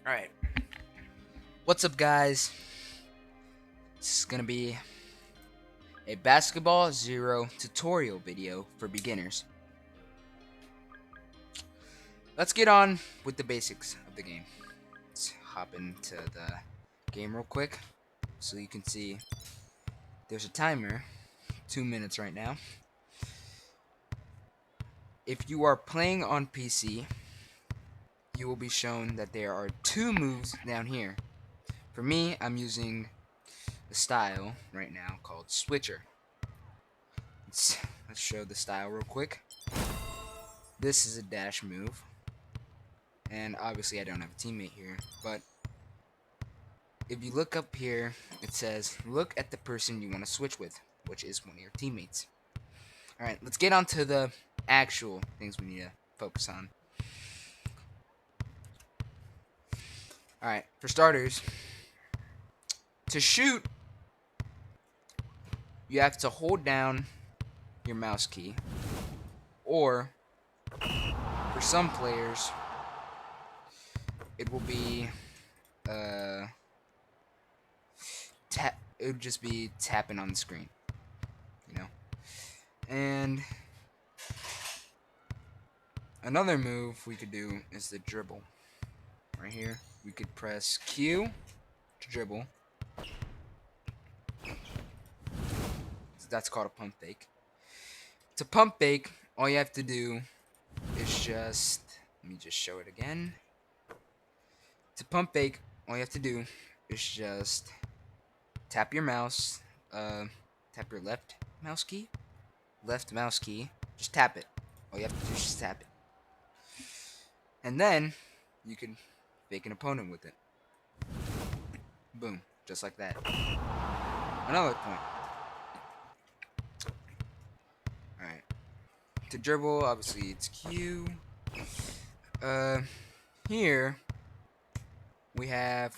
Alright, what's up guys? This is gonna be a basketball zero tutorial video for beginners. Let's get on with the basics of the game. Let's hop into the game real quick so you can see there's a timer, 2 minutes right now. If you are playing on PC, you will be shown that there are 2 moves down here. For me, I'm using the style right now called switcher. Let's show the style real quick. This is a dash move, and obviously I don't have a teammate here, but if you look up here, it says look at the person you want to switch with, which is one of your teammates. Alright, let's get on to the actual things we need to focus on. Alright, for starters, to shoot, you have to hold down your mouse key, or for some players, it will be it would just be tapping on the screen, you know. And another move we could do is the dribble. Right here, we could press Q to dribble. So that's called a pump fake. To pump fake, all you have to do is just, let me just show it again. To pump fake, all you have to do is just tap your mouse, tap your left mouse key, just tap it. All you have to do is just tap it. And then, you can fake an opponent with it. Boom, just like that. Another point. Alright. To dribble, obviously it's Q. Here, we have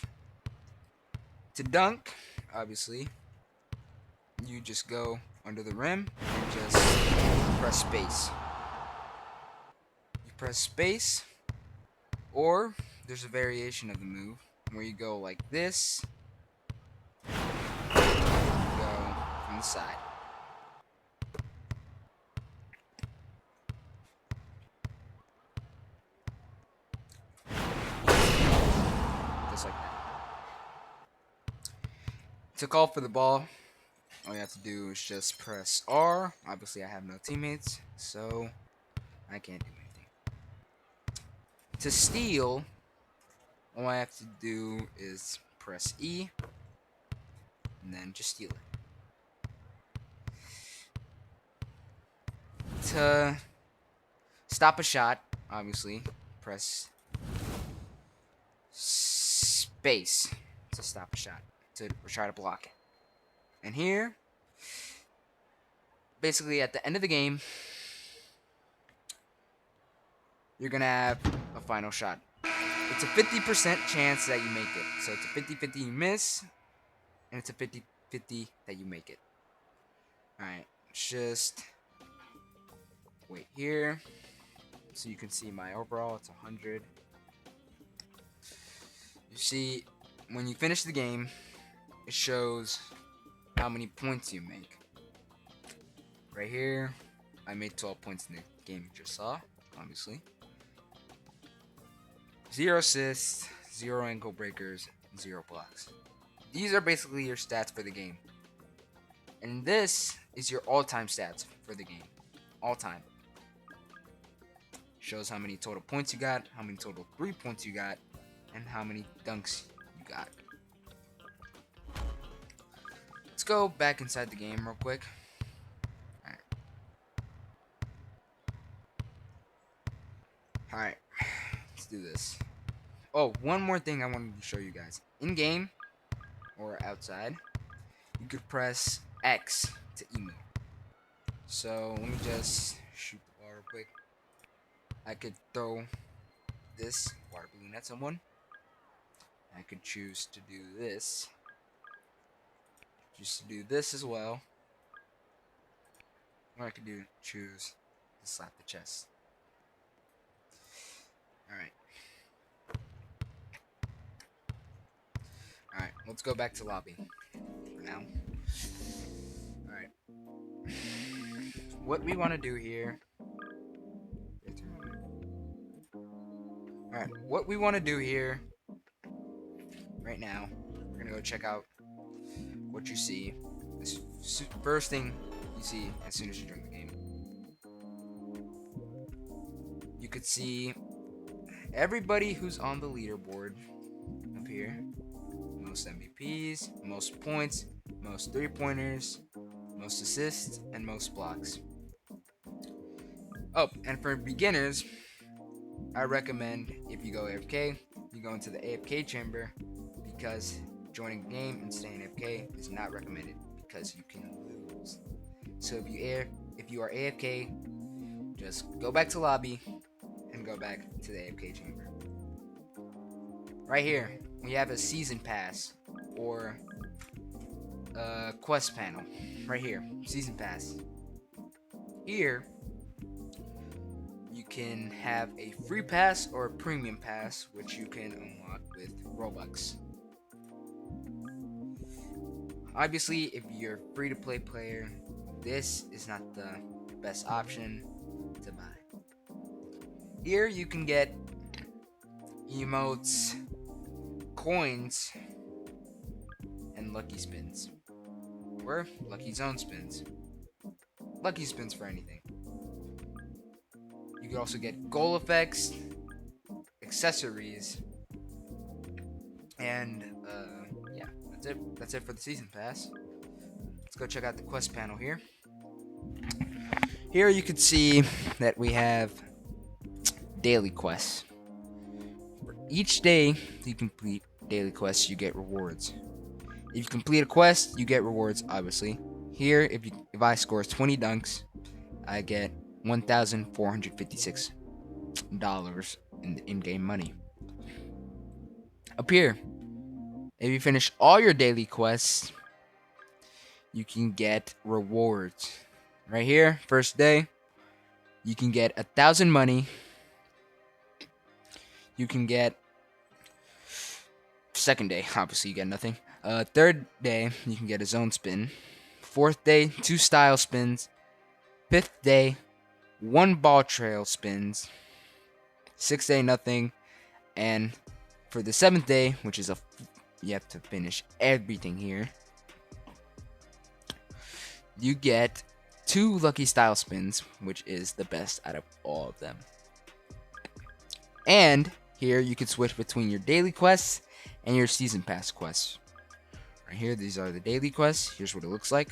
to dunk, obviously. You just go under the rim and just press space. You press space, or there's a variation of the move where you go like this, you go from the side. Just like that. To call for the ball, all you have to do is just press R. Obviously I have no teammates, so I can't do anything. To steal, all I have to do is press E, and then just steal it. To stop a shot, obviously, press space to stop a shot, to try to block it. And here, basically at the end of the game, you're going to have a final shot. It's a 50% chance that you make it. So it's a 50-50 you miss, and it's a 50-50 that you make it. Alright, just wait here so you can see my overall. It's 100. You see, when you finish the game, it shows how many points you make. Right here, I made 12 points in the game you just saw, obviously. 0 assists, 0 ankle breakers, 0 blocks. These are basically your stats for the game. And this is your all-time stats for the game. All-time. Shows how many total points you got, how many total 3 points you got, and how many dunks you got. Let's go back inside the game real quick. Alright, let's do this. Oh, one more thing I wanted to show you guys. In game, or outside, you could press X to emote. So, let me just shoot the ball real quick. I could throw this water balloon at someone. I could choose to do this. Just to do this as well. Or I could choose to slap the chest. Alright. let's go back to lobby for now. Alright. What we want to do here. Alright, what we want to do here right now, we're gonna go check out what you see. This first thing you see as soon as you join the game. You could see everybody who's on the leaderboard up here. Most MVPs, most points, most 3-pointers, most assists, and most blocks. Oh, and for beginners, I recommend if you go AFK, you go into the AFK chamber, because joining the game and staying AFK is not recommended because you can lose. So if you are AFK, just go back to lobby and go back to the AFK chamber. Right here, we have a season pass or a quest panel. Right here, season pass. Here, you can have a free pass or a premium pass, which you can unlock with Robux. Obviously, if you're a free-to-play player, this is not the best option to buy. Here you can get emotes, coins, and lucky spins, or lucky zone spins. Lucky spins for anything. You can also get goal effects, accessories, and yeah, that's it for the season pass. Let's go check out the quest panel here. Here you can see that we have daily quests. For each day you complete daily quests, you get rewards. If you complete a quest, you get rewards, obviously. Here, if I score 20 dunks, I get $1,456 in the in-game money. Up here, if you finish all your daily quests, you can get rewards. Right here, first day, you can get 1,000 money. You can get second day, obviously you get nothing. Third day, you can get a zone spin. Fourth day, 2 style spins. Fifth day, 1 ball trail spins. Sixth day, nothing. And for the 7th day, which is you have to finish everything here, you get 2 lucky style spins, which is the best out of all of them. And here you can switch between your daily quests and your season pass quests. Right here, these are the daily quests. Here's what it looks like.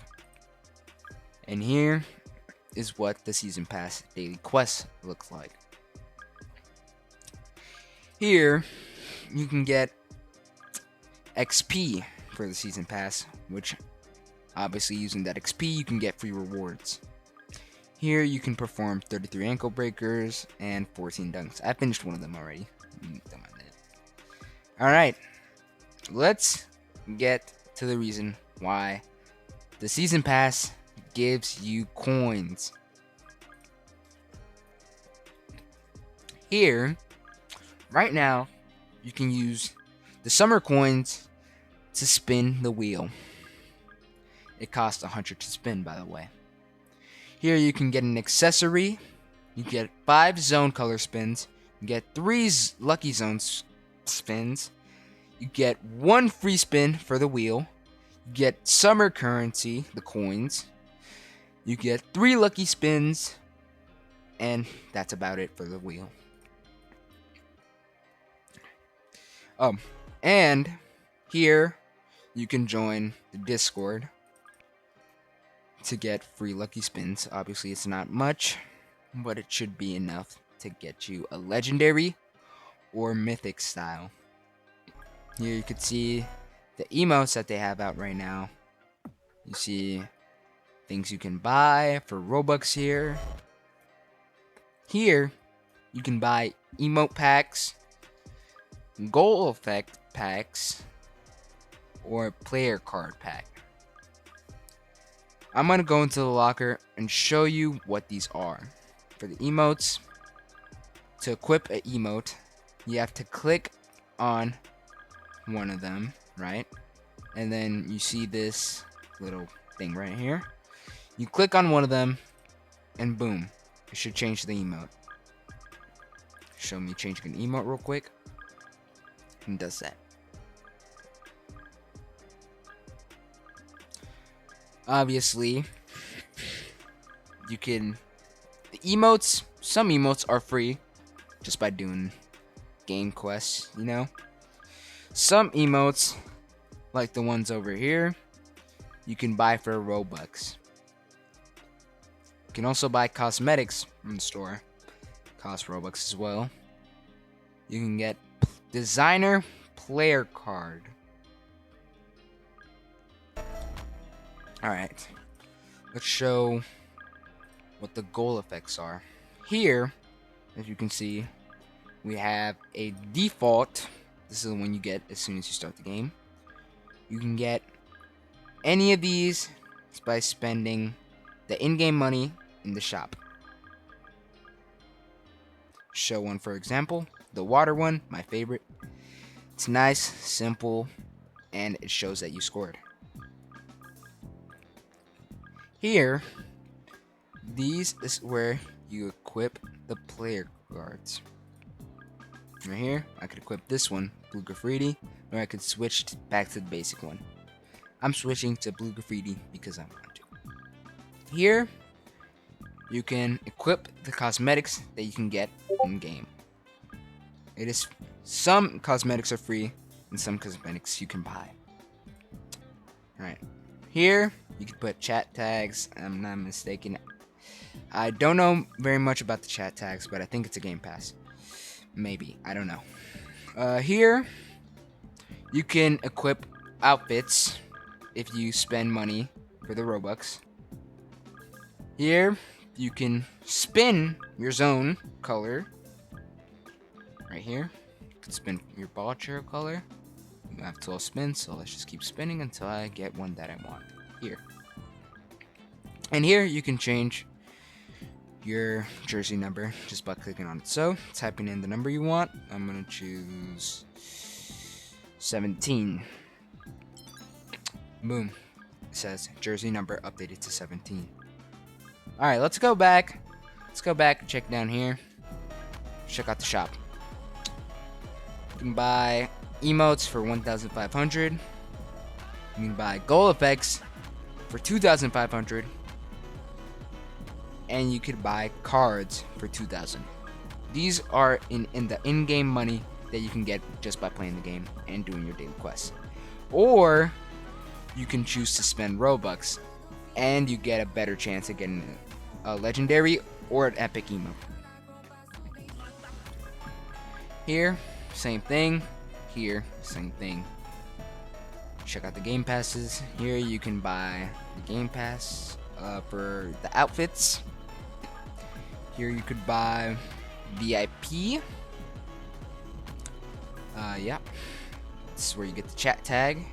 And here is what the season pass daily quests looks like. Here, you can get XP for the season pass, which obviously using that XP, you can get free rewards. Here, you can perform 33 ankle breakers and 14 dunks. I finished one of them already. Alright, let's get to the reason why the season pass gives you coins. Here, right now, you can use the summer coins to spin the wheel. It costs 100 to spin, by the way. Here you can get an accessory. You get 5 zone color spins. You get 3 lucky zone spins. You get 1 free spin for the wheel. You get summer currency, the coins. You get 3 lucky spins. And that's about it for the wheel. And here you can join the Discord to get free lucky spins. Obviously, it's not much, but it should be enough to get you a legendary or mythic style. Here you can see the emotes that they have out right now. You see things you can buy for Robux here. Here, you can buy emote packs, goal effect packs, or player card pack. I'm going to go into the locker and show you what these are. For the emotes, to equip an emote, you have to click on one of them, right? and then you see this little thing right here. You click on one of them, and boom, it should change the emote. Show me changing an emote real quick. And does that. Obviously, you can. The emotes, some emotes are free just by doing game quests, you know? Some emotes, like the ones over here, you can buy for Robux. You can also buy cosmetics from the store. Cost Robux as well. You can get designer player card. Alright. Let's show what the goal effects are. Here, as you can see, we have a default. This is the one you get as soon as you start the game. You can get any of these by spending the in-game money in the shop. Show one for example. The water one, my favorite. It's nice, simple, and it shows that you scored. Here, these is where you equip the player cards. Right here, I could equip this one, Blue Graffiti, or I could switch back to the basic one. I'm switching to Blue Graffiti because I want to. Here, you can equip the cosmetics that you can get in game. Some cosmetics are free, and some cosmetics you can buy. Alright, here you can put chat tags. I'm not mistaken. I don't know very much about the chat tags, but I think it's a game pass. Maybe, I don't know. Here, you can equip outfits if you spend money for the Robux. Here, you can spin your zone color. Right here, you can spin your ball chair color. You have 12 spins, so let's just keep spinning until I get one that I want. Here. And here, you can change your jersey number just by clicking on it. So, typing in the number you want. I'm gonna choose 17. Boom. It says jersey number updated to 17. Alright, let's go back. Let's go back and check down here. Check out the shop. You can buy emotes for 1,500. You can buy goal effects for 2,500. And you could buy cards for 2,000. These are in the in-game money that you can get just by playing the game and doing your daily quests. Or you can choose to spend Robux, and you get a better chance of getting a legendary or an epic emote. Here, same thing. Here, same thing. Check out the game passes. Here you can buy the game pass for the outfits. Here you could buy VIP. Yeah. This is where you get the chat tag.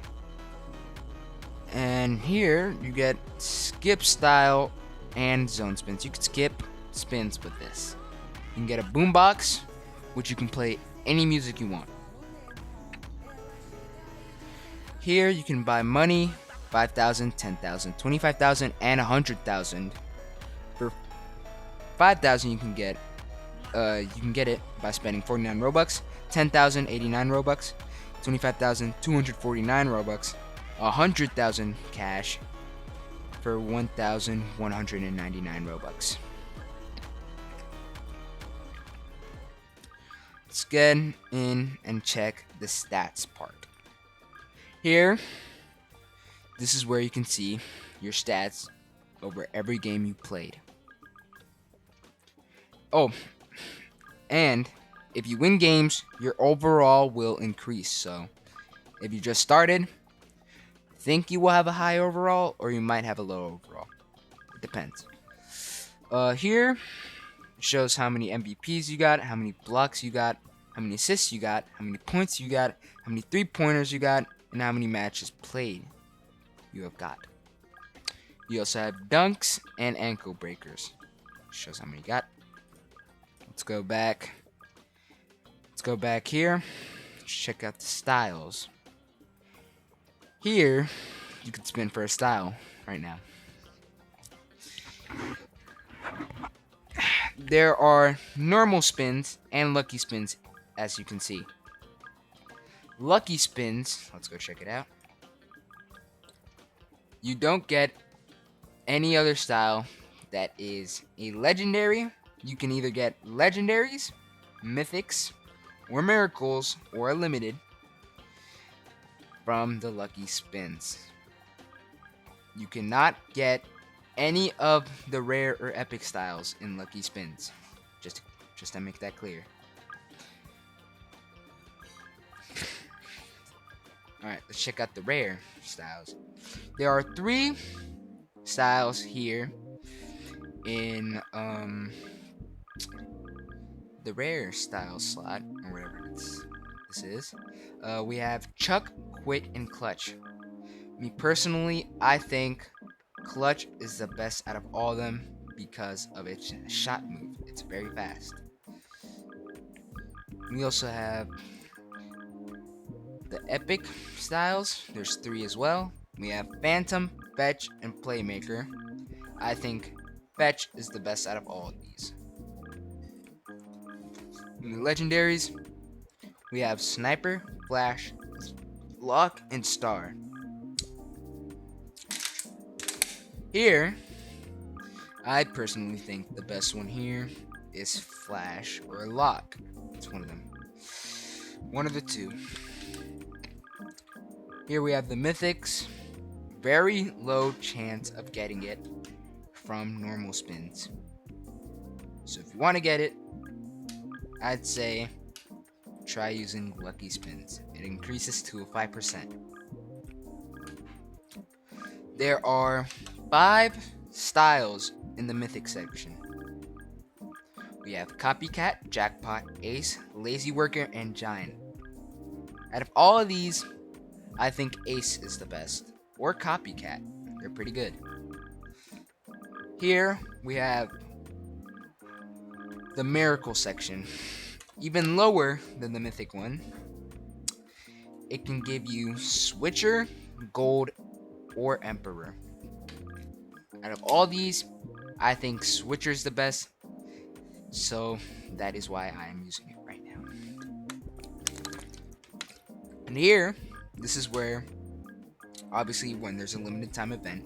And here you get skip style and zone spins. You can skip spins with this. You can get a boombox, which you can play any music you want. Here you can buy money, 5,000, 10,000, 25,000, and 100,000. For 5,000 you can get it by spending 49 Robux, 10,000, 89 Robux, 25,000, 249 Robux, 100,000 cash for 1,199 Robux. Let's get in and check the stats part. Here, this is where you can see your stats over every game you played. Oh, and if you win games, your overall will increase. So, if you just started, think you will have a high overall, or you might have a low overall. It depends. Here shows how many MVPs you got, how many blocks you got, how many assists you got, how many points you got, how many 3-pointers you got, and how many matches played you have got. You also have dunks and ankle breakers. Shows how many you got. Let's go back. Let's go back here. Check out the styles. Here, you can spin for a style right now. There are normal spins and lucky spins, as you can see. Lucky spins, let's go check it out. You don't get any other style that is a legendary. You can either get legendaries, mythics, or miracles, or a limited from the lucky spins. You cannot get any of the rare or epic styles in lucky spins. Just to make that clear. Alright, let's check out the rare styles. There are 3 styles here in the rare style slot, or whatever this is. We have Chuck, Quit, and Clutch. Me personally, I think Clutch is the best out of all of them because of its shot move. It's very fast. We also have the epic styles. There's 3 as well. We have Phantom, Fetch, and Playmaker. I think Fetch is the best out of all of these. In the legendaries, we have Sniper, Flash, Lock, and Star. Here, I personally think the best one here is Flash or Lock. It's one of them. One of the 2. Here we have the mythics. Very low chance of getting it from normal spins. So if you want to get it, I'd say try using lucky spins. It increases to 5%. There are 5 styles in the mythic section. We have Copycat, Jackpot, Ace, Lazy Worker, and Giant. Out of all of these, I think Ace is the best, or Copycat. They're pretty good. Here we have the Miracle section, even lower than the Mythic one. It can give you Switcher, Gold, or Emperor. Out of all these, I think Switcher's the best, so that is why I am using it right now. And here, this is where, obviously, when there's a limited time event,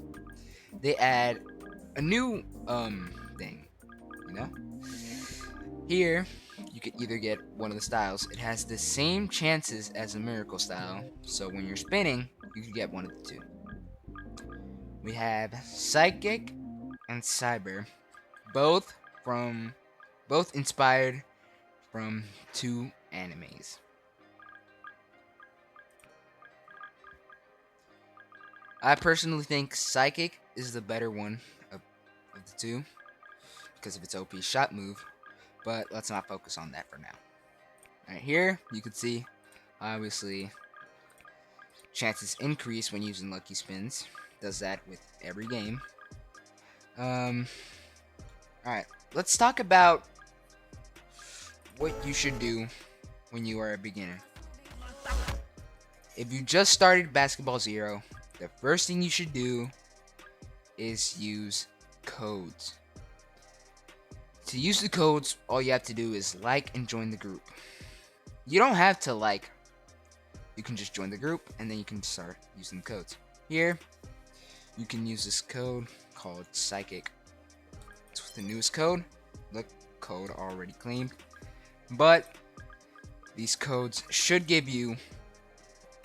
they add a new thing, you know? Here, you could either get one of the styles. It has the same chances as a miracle style, so when you're spinning, you can get one of the 2. We have Psychic and Cyber, both inspired from 2 animes. I personally think Psychic is the better one of the 2 because of its OP shot move, but let's not focus on that for now. Right here, you can see, obviously, chances increase when using lucky spins. Does that with every game. Alright, let's talk about what you should do when you are a beginner. If you just started Basketballzero, the first thing you should do is use codes. To use the codes, all you have to do is like and join the group. You don't have to like. You can just join the group and then you can start using the codes. Here, you can use this code called Psychic. It's the newest code. Look, code already claimed. But these codes should give you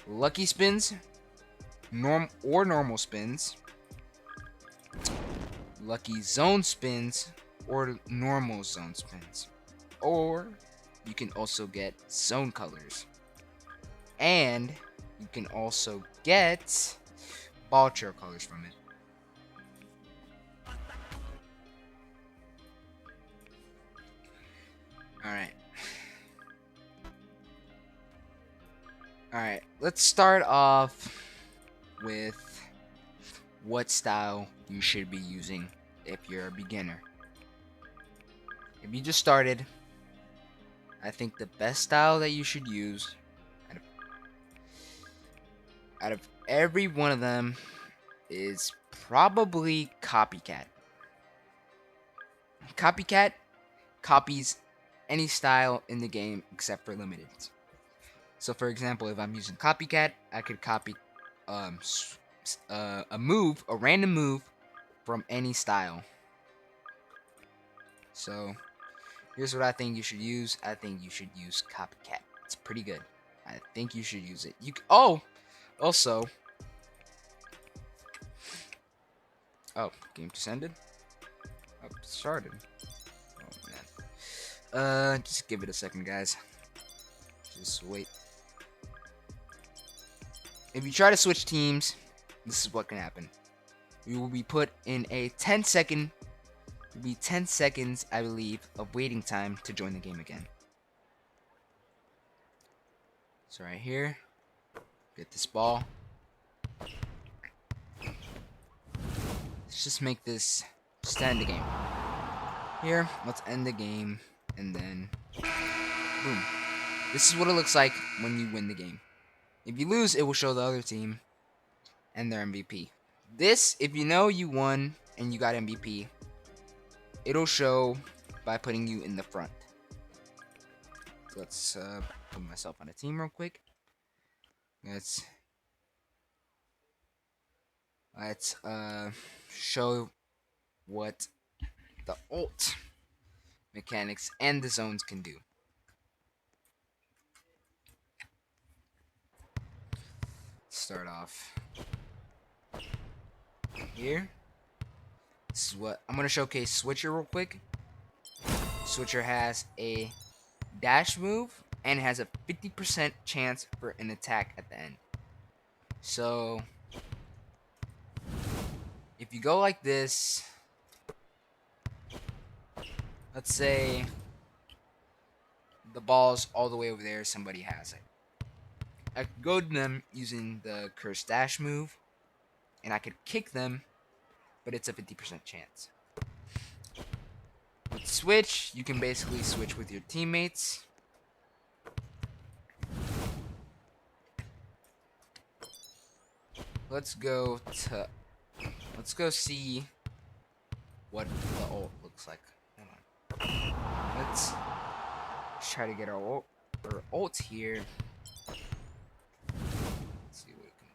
lucky spins, normal spins, lucky zone spins, or normal zone spins. Or you can also get zone colors. And you can also get ball trail colors from it. Alright, let's start off with what style you should be using if you're a beginner. If you just started, I think the best style that you should use out of every one of them is probably copycat. Copycat copies any style in the game except for limited. So, for example, if I'm using copycat, I could copy a random move from any style. So, here's what I think you should use. I think you should use copycat. It's pretty good. I think you should use it. Also, game just ended. Oh, started. Oh man. Just give it a second, guys. Just wait. If you try to switch teams, this is what can happen. You will be put in a 10 seconds, I believe, of waiting time to join the game again. So right here, get this ball. Let's just make this, just end the game. Here, let's end the game, and then, boom. This is what it looks like when you win the game. If you lose, it will show the other team and their MVP. This, if you know you won and you got MVP, it'll show by putting you in the front. Let's put myself on a team real quick. Let's show what the ult mechanics and the zones can do. Start off here. This is what I'm gonna showcase Switcher real quick. Switcher has a dash move and has a 50% chance for an attack at the end. So if you go like this, let's say the ball's all the way over there, somebody has it. I could go to them using the curse dash move, and I could kick them, but it's a 50% chance. With switch, you can basically switch with your teammates. Let's go see what the ult looks like. Hold on. Let's try to get our ult here. Let's see what it can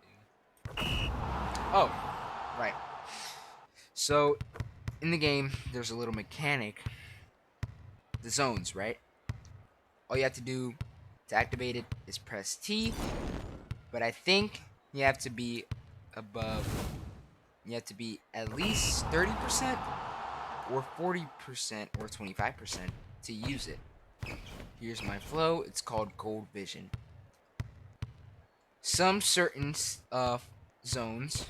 do. Oh, right. So, in the game, there's a little mechanic. The zones, right? All you have to do to activate it is press T. But I think you have to be above. You have to be at least 30% or 40% or 25% to use it. Here's my flow. It's called Gold Vision. Some certain zones,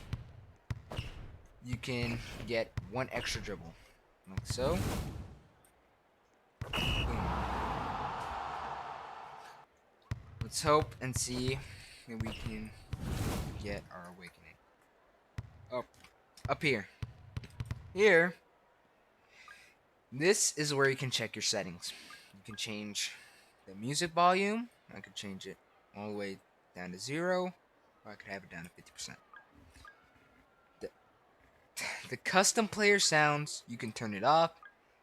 you can get one extra dribble, like so. Boom. Let's hope and see if we can get our awakening. Oh, up here. Here, this is where you can check your settings. You can change the music volume. I could change it all the way down to 0, or I could have it down to 50%. The custom player sounds, you can turn it off.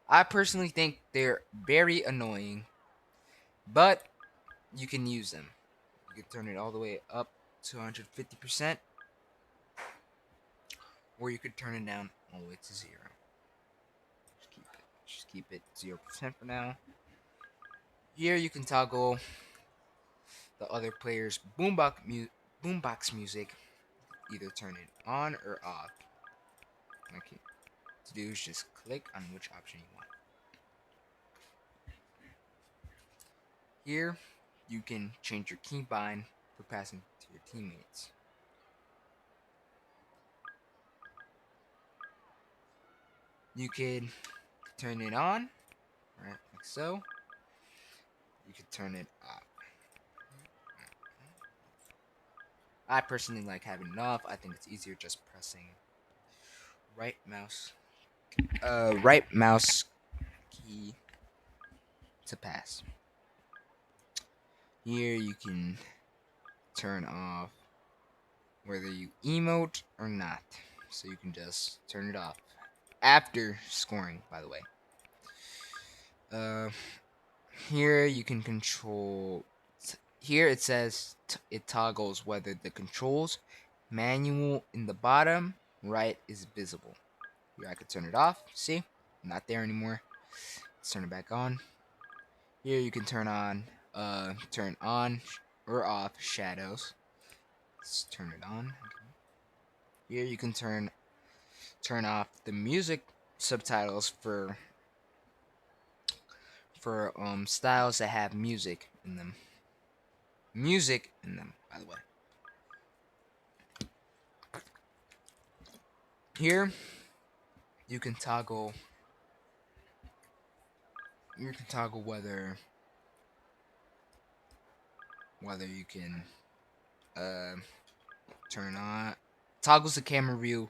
I personally think they're very annoying, but you can use them. You can turn it all the way up to 150%, or you could turn it down all the way to 0. Just keep it 0% for now. Here you can toggle the other player's boombox music. Either turn it on or off. Okay. To do is just click on which option you want. Here, you can change your keybind for passing to your teammates. You could turn it on, right, like so. You could turn it off. I personally like having it off. I think it's easier just pressing right mouse key to pass. Here you can turn off whether you emote or not. So you can just turn it off after scoring, by the way. Uh, Here you can control. Here it says it toggles whether the controls manual in the bottom right is visible. Here I could turn it off. See, not there anymore. Let's turn it back on. Here you can turn on or off shadows. Let's turn it on. Here you can turn off the music subtitles for styles that have music in them. Music in them, by the way. Here you can toggle whether you can uh, turn on toggles the camera view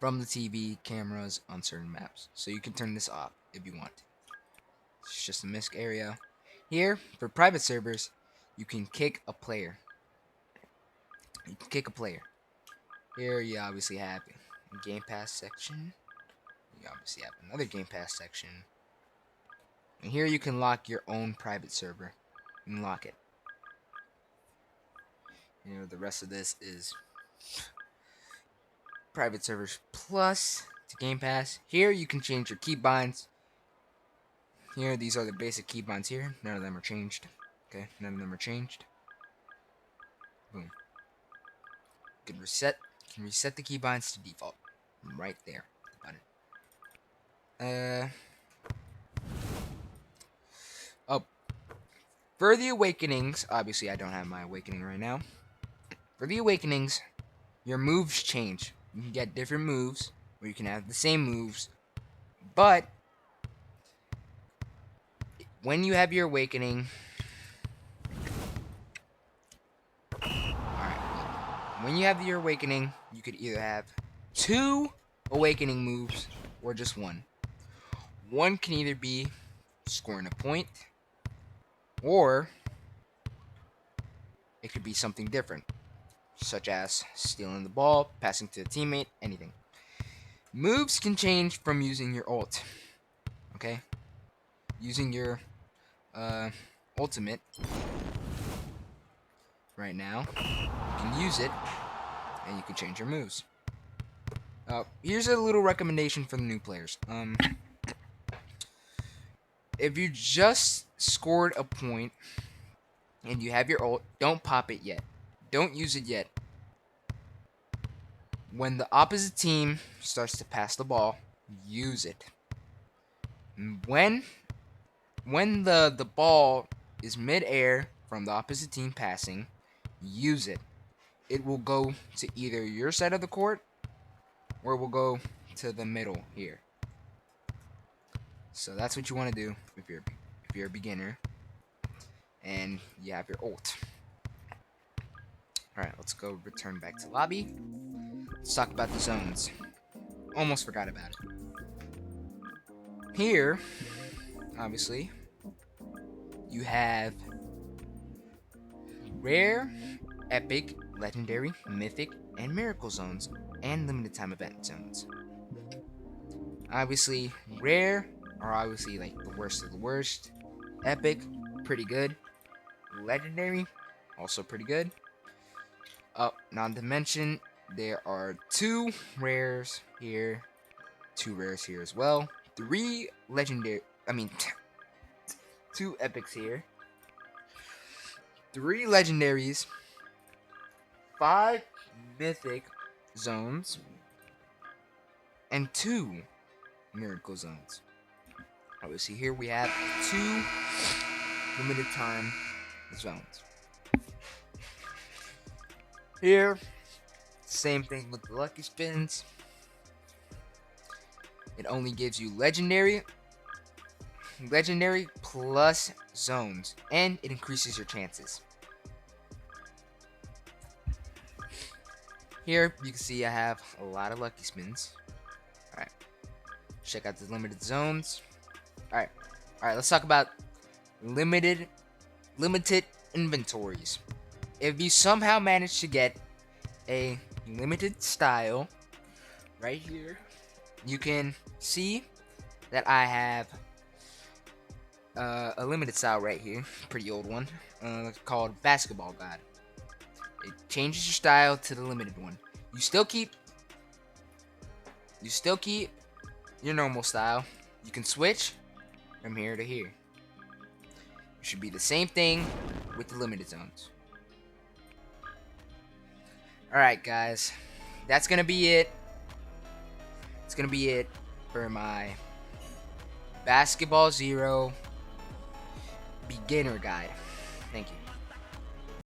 from the TV cameras on certain maps. So you can turn this off if you want. It's just a misc area. Here, for private servers, you can kick a player. Here you obviously have a Game Pass section. You obviously have another Game Pass section. And here you can lock your own private server. You can lock it. The rest of this is private servers plus to Game Pass. Here you can change your keybinds. Here, these are the basic keybinds here. None of them are changed. Okay, none of them are changed. Boom. You can reset the keybinds to default. Right there. Button. Oh. For the awakenings, obviously I don't have my awakening right now. For the awakenings, your moves change. You can get different moves, or you can have the same moves, but when you have your awakening, when you have your awakening, you could either have 2 awakening moves or just one. One can either be scoring a point, or it could be something different, such as stealing the ball, passing to a teammate, anything. Moves can change from using your ult. Okay? Using your ultimate right now, you can use it and you can change your moves. Here's a little recommendation for the new players. If you just scored a point and you have your ult, don't pop it yet. Don't use it yet. When the opposite team starts to pass the ball, use it. When the ball is mid-air from the opposite team passing, use it. It will go to either your side of the court or it will go to the middle here. So that's what you want to do if you're a beginner and you have your ult. Alright, let's go return back to lobby. Let's talk about the zones. Almost forgot about it. Here, obviously, you have rare, epic, legendary, mythic, and miracle zones, and limited time event zones. Obviously, rare are obviously like the worst of the worst. Epic, pretty good. Legendary, also pretty good. Not to mention, there are 2 rares here, 2 rares here as well. 3 legendary, 2 epics here. 3 legendaries, 5 mythic zones, and 2 miracle zones. Obviously, here we have 2 limited time zones. Here, same thing with the lucky spins. It only gives you legendary plus zones, and it increases your chances. Here you can see I have a lot of lucky spins. Alright, check out the limited zones. Alright, let's talk about limited inventories. If you somehow manage to get a limited style right here. You can see that I have a limited style right here, pretty old one, called basketball guide. It changes your style to the limited one. You still keep your normal style. You can switch from here to here. It should be the same thing with the limited zones. Alright guys, that's gonna be it. It's gonna be it for my Basketball Zero beginner guide.